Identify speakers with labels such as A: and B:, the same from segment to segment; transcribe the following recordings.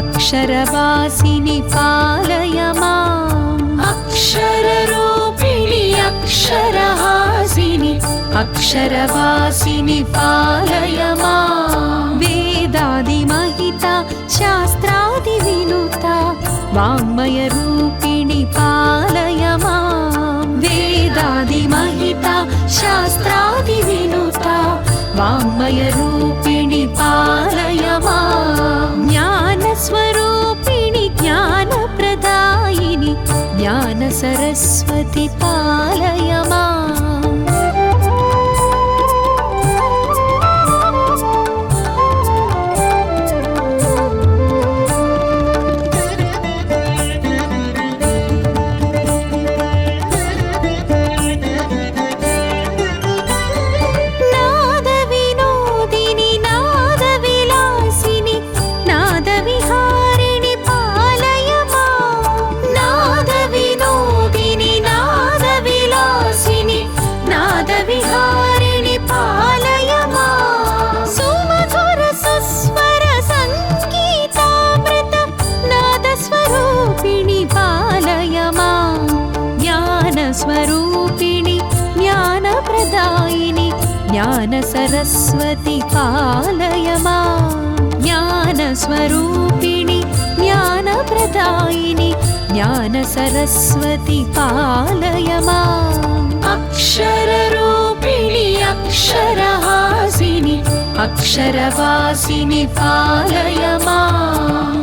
A: अक्षरवासिनि पालय माम्
B: अक्षररूपिणि अक्षरहासिनि अक्षरवासिनि पालय माम्
A: वेदादिमहिता शास्त्रादिविनुता वाङ्मयरूपिणि पालय माम् वेदादिमहिता शास्त्रादिविनुता वाङ्मयरूपिणि पालय माम् ज्ञानस्वरूपिणि ज्ञानप्रदायिनि ज्ञानसरस्वति पालय माम् स्वरूपिणि ज्ञानप्रदायिनि ज्ञानसरस्वति पालय माम् ज्ञानस्वरूपिणि ज्ञानप्रदायिनि ज्ञानसरस्वति पालय माम्
B: अक्षररूपिणि अक्षरहासिनि अक्षरवासिनि पालय माम्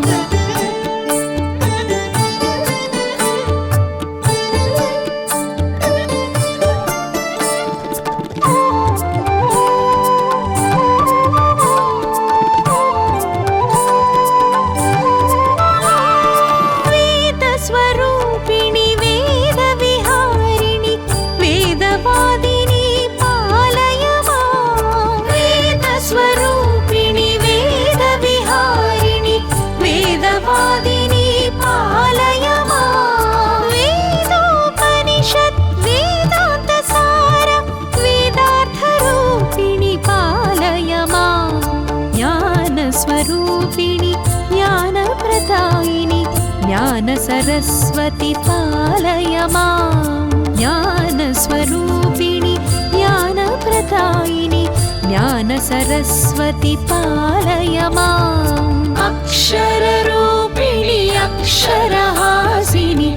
A: स्वरूपिणि ज्ञानप्रदायिनि ज्ञानसरस्वति पालय माम् ज्ञानस्वरूपिणि ज्ञानप्रदायिनि ज्ञानसरस्वति पालय माम्
B: अक्षररूपिणि अक्षरहासिनि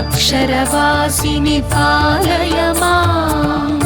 B: अक्षरवासिनि पालय माम्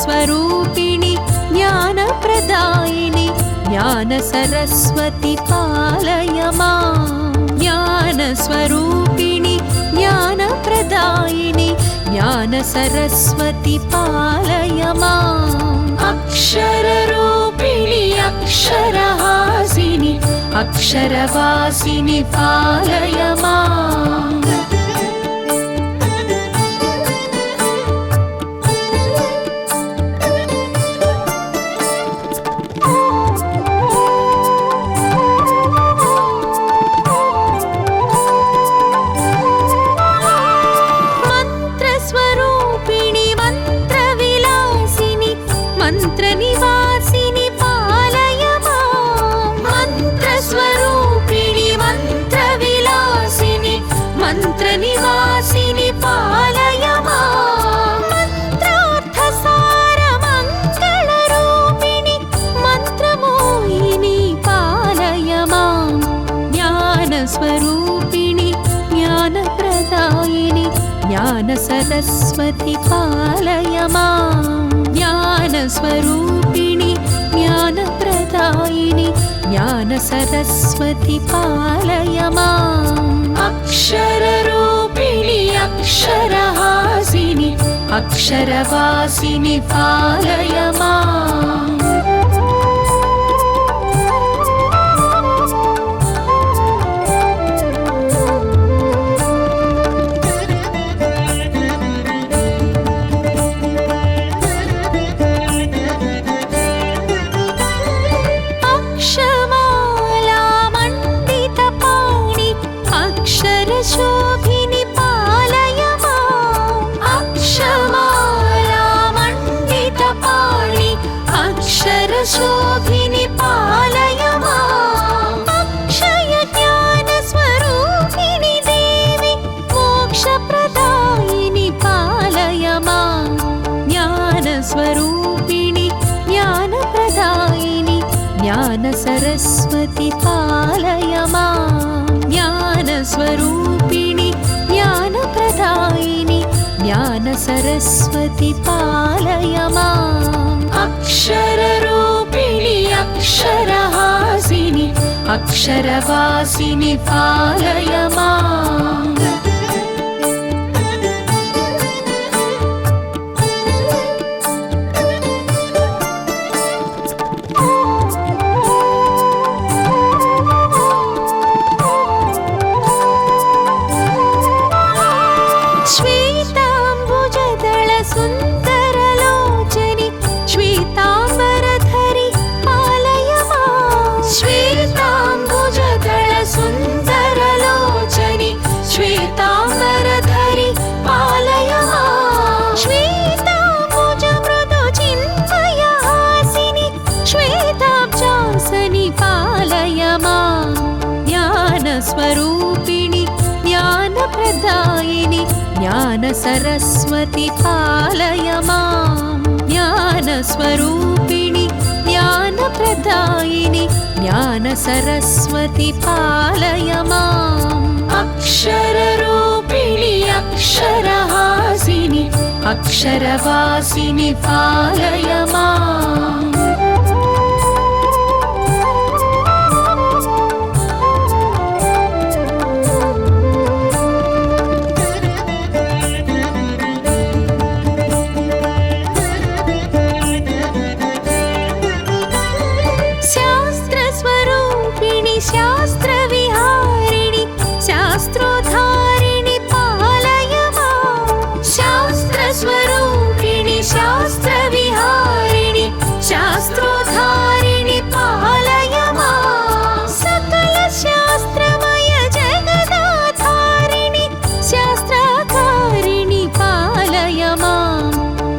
A: स्वरूपिणि ज्ञानप्रदायिनि ज्ञानसरस्वति पालय माम् ज्ञानस्वरूपिणि ज्ञानप्रदायिनि ज्ञानसरस्वति पालय माम्
B: अक्षररूपिणि अक्षरहासिनि अक्षरवासिनि पालय माम्
A: मंत्रनिवासिनि पालय माम् मंत्रस्वरूपिणि मंत्रविलासिनि मंत्रनिवासिनि पालय माम् मंत्रार्थसारमङ्गलरूपिणि मंत्रमोहिनि पालय माम् ज्ञानस्वरूपिणि ज्ञानप्रदायिनि ज्ञानसरस्वति पालय माम् ज्ञानस्वरूपिणि ज्ञानप्रदायिनि
B: ज्ञानप्रदायिनि ज्ञानसरस्वति पालय माम् अक्षररूपिणि अक्षरहासिनि अक्षरवासिनि पालय माम्
A: शोभिनि पालय माम् अक्षमालामण्डितपाणि अक्षरशोभिनि पालय माम् अक्षयज्ञानस्वरूपिणि देवि मोक्षप्रदायिनि पालय माम् ज्ञानस्वरूपिणि ज्ञानप्रदायिनि ज्ञानसरस्वति पालय माम् ज्ञानस्वरूपिणि ज्ञानप्रदायिनि ज्ञानसरस्वति पालय माम्
B: अक्षररूपिणि अक्षरहासिनि अक्षरवासिनि पालय माम्
A: सुन्दरलोचनि श्वेताम्बरधरि पालय माम् श्वेताम्बुजदलसुन्दरलोचनि श्वेताम्बरधरि पालय माम् श्वेताम्बुजमृदुचिन्मयहासिनि श्वेताब्जासनि पालय माम् ज्ञानस्वरूपिणि ज्ञानप्रदायिनि ज्ञानसरस्वति पालय माम् ज्ञानस्वरूपिणि ज्ञानप्रदायिनि ज्ञानसरस्वति पालय माम्
B: अक्षररूपिणि अक्षरहासिनि अक्षरवासिनि पालय माम्
A: शास्त्रविहारिणि शास्त्रोद्धारिणि पालय माम् शास्त्रस्वरूपिणि शास्त्रविहारिणि शास्त्रोद्धारिणि पालय माम् सकलशास्त्रमय जगदाधारिणि शास्त्राकारिणि पालय माम्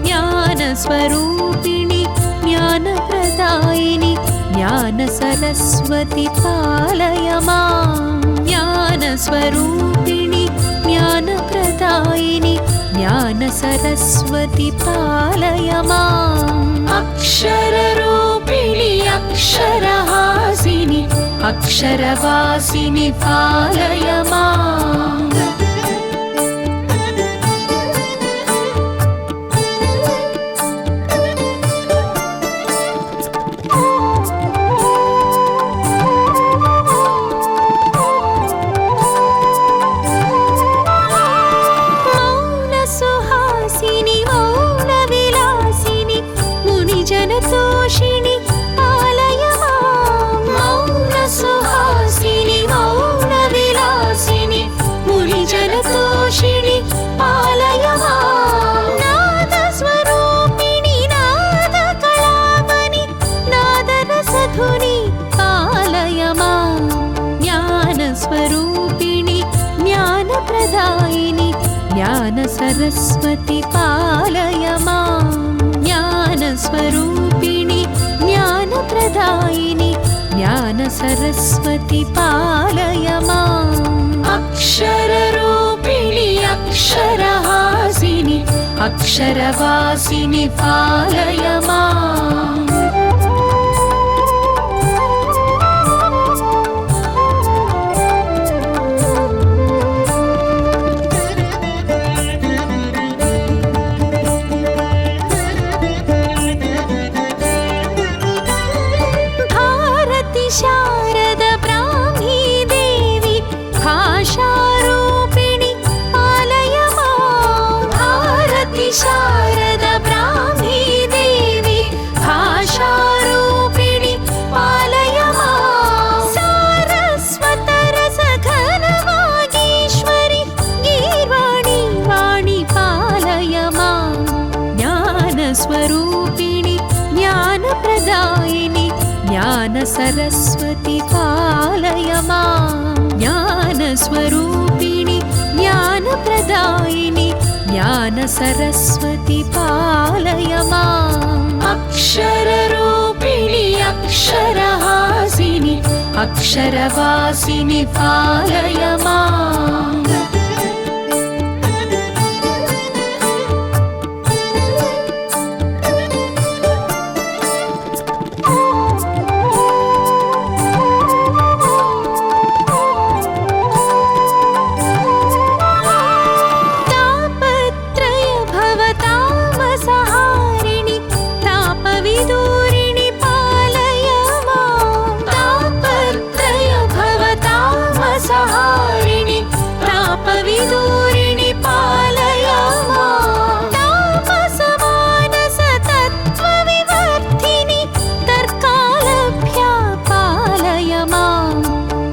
A: ज्ञानस्वरूपिणि ज्ञानप्रदायिनि ज्ञानसरस्वति पालय माम् ज्ञानस्वरूपिणि ज्ञानप्रदायिनि ज्ञानसरस्वति पालय माम्
B: अक्षररूपिणि अक्षरहासिनि अक्षरवासिनि पालय माम्
A: तोषिणि पालय माम् मौनसुहासिनि मौनविलासिनि मुनिजनतोषिणि पालय माम् नादस्वरूपिणि नादकलावनि नादरसधुनि पालय माम् ज्ञानस्वरूपिणि ज्ञानप्रदायिनि ज्ञानसरस्वति पालय माम् ज्ञानस्वरूपिणि ज्ञानप्रदायिनि ज्ञानसरस्वति पालय माम्
B: अक्षररूपिणि अक्षरहासिनि अक्षरवासिनि पालय माम्
A: सरस्वती पालय माम् ज्ञानस्वरूपिणि ज्ञानप्रदायिनि ज्ञान सरस्वती पालय माम्
B: अक्षररूपिणि अक्षरहासिनि अक्षरवासिनि पालय माम्
A: विदूरिणि पालय माम् तापसमानसतत्त्वविवर्धिनि तर्कालभ्या पालय माम्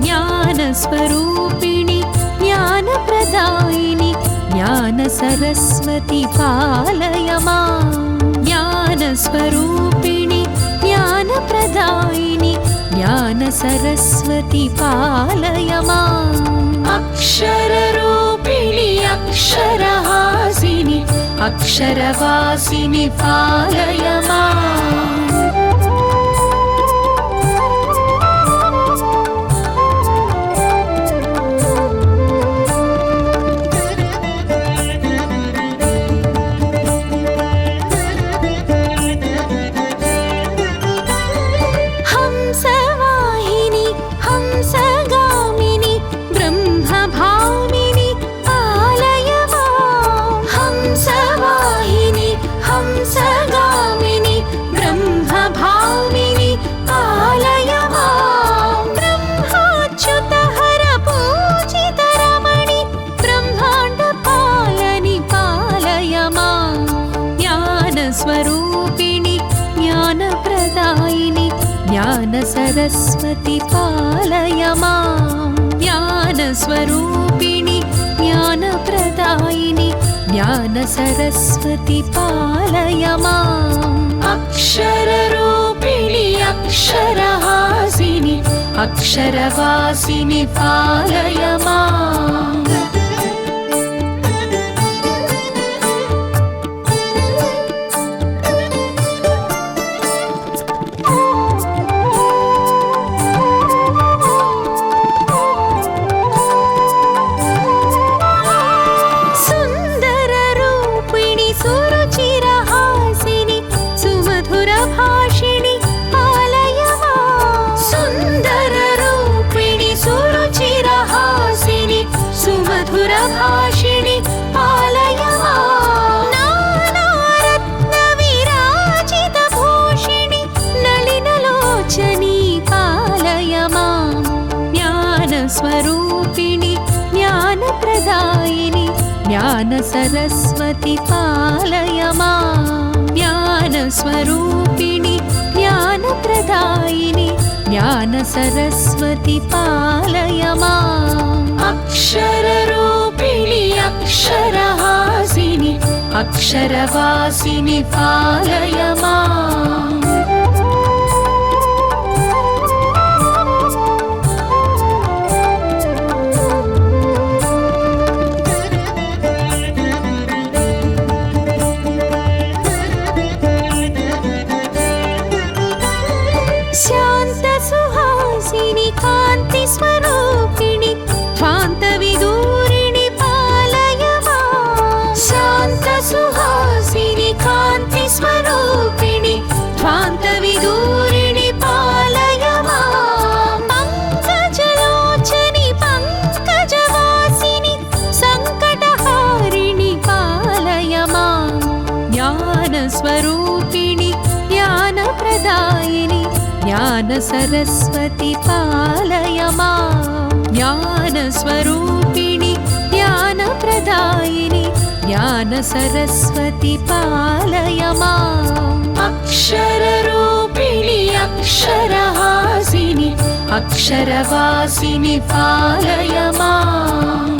A: ज्ञानस्वरूपिणि ज्ञानप्रदायिनि ज्ञानसरस्वती पालय माम् ज्ञानस्वरूपिणि ज्ञानप्रदायिनि ज्ञानसरस्वती पालय माम्
B: अक्षररूपिणि अक्षरहासिनि अक्षरवासिनि पालय माम्
A: हंसवाहिनि हंसगामिनि ब्रह्मभामिनि पालय माम् हंसवाहिनि हंसगामिनि ब्रह्मभामिनि पालय माम् ब्रह्माच्युतहर पूजितरमणि ब्रह्माण्डपालनि पालय माम् ज्ञानस्वरूपिणि ज्ञानप्रदायिनि ज्ञानसरस्वती पालय माम् ज्ञानस्वरूपिणि ज्ञानप्रदायिनि ज्ञानसरस्वती पालय माम्
B: अक्षररूपिणि अक्षरहासिनि अक्षरवासिनि पालय माम्
A: भाषिणि पालय माम् सुन्दररूपिणि सुरुचिरहासिनि सुमधुरभाषिणि पालय माम् नानारत्नविराजितभूषिणि नलिनलोचनी पालय माम् ज्ञानस्वरूपिणि ज्ञानप्रदायिनि ज्ञानसरस्वती पालय माम् ज्ञानस्वरूपिणि ज्ञानप्रदायिनि ज्ञानसरस्वती पालय माम्
B: अक्षररूपिणि अक्षरहासिनि अक्षरवासिनि पालय माम्
A: शान्तसुहासिनि कान्तिस्वरूपिणि ध्वान्तविदूरिणि पालय माम् शान्तसुहासिनि कान्तिस्वरूपिणि ध्वान्तविदूरिणि पालय माम् पङ्कजलोचनि पङ्कजवासिनि सङ्कटहारिणि पालय माम् ज्ञानस्वरूपिणि ज्ञानप्रदायिनि ज्ञानसरस्वती पालय माम् ज्ञानस्वरूपिणि ज्ञानप्रदायिनि ज्ञानसरस्वती पालय माम्
B: अक्षररूपिणि अक्षरहासिनि अक्षरवासिनि पालय माम्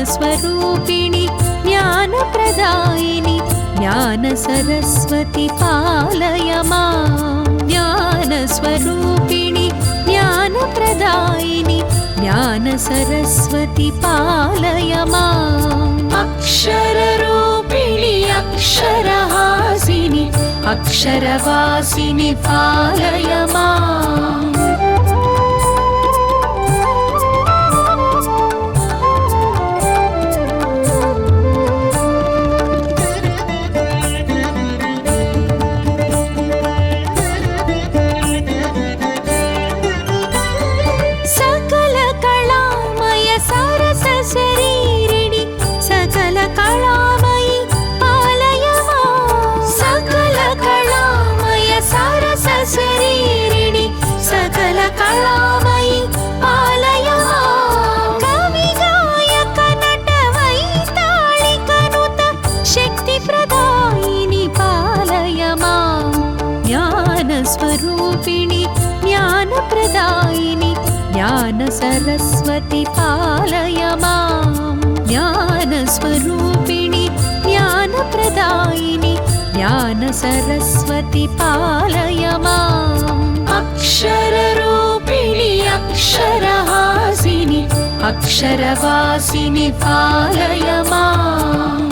A: ज्ञानस्वरूपिणि ज्ञानप्रदायिनि ज्ञानसरस्वति पालय माम् ज्ञानस्वरूपिणि ज्ञानप्रदायिनि ज्ञानसरस्वति पालय माम्
B: अक्षररूपिणि अक्षरहासिनि अक्षरवासिनि पालय माम्
A: शरीरिणि सकल कलामयि पालय माम्
B: सकल कलामय सरस शरीरिणि सकल कलामयि पालय माम्
A: कवि गायक नट वैताళిక नुत शक्ति प्रदायिनि पालय माम् ज्ञानस्वरूपिणि ज्ञानप्रदायिनि ज्ञानसरस्वति पालय माम् ज्ञानस्वरूपिणि ज्ञानप्रदायिनि ज्ञानसरस्वति पालय माम्
B: अक्षररूपिणि अक्षरहासिनि अक्षरवासिनि पालय माम्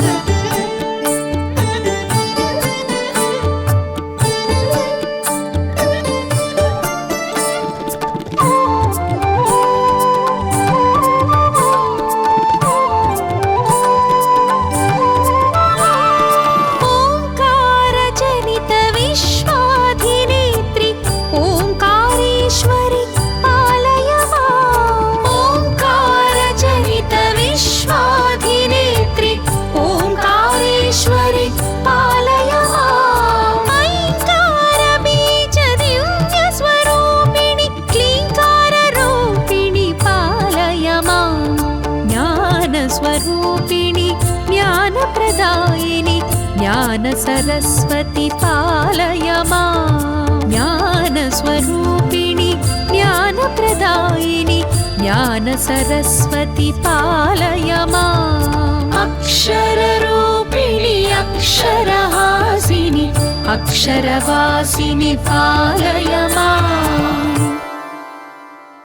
A: स्वरूपिणि ज्ञानप्रदायिनि ज्ञानसरस्वति पालय माम् ज्ञानस्वरूपिणि ज्ञानप्रदायिनि ज्ञानसरस्वति पालय माम्
B: अक्षररूपिणि अक्षरहासिनि अक्षरवासिनि पालय माम्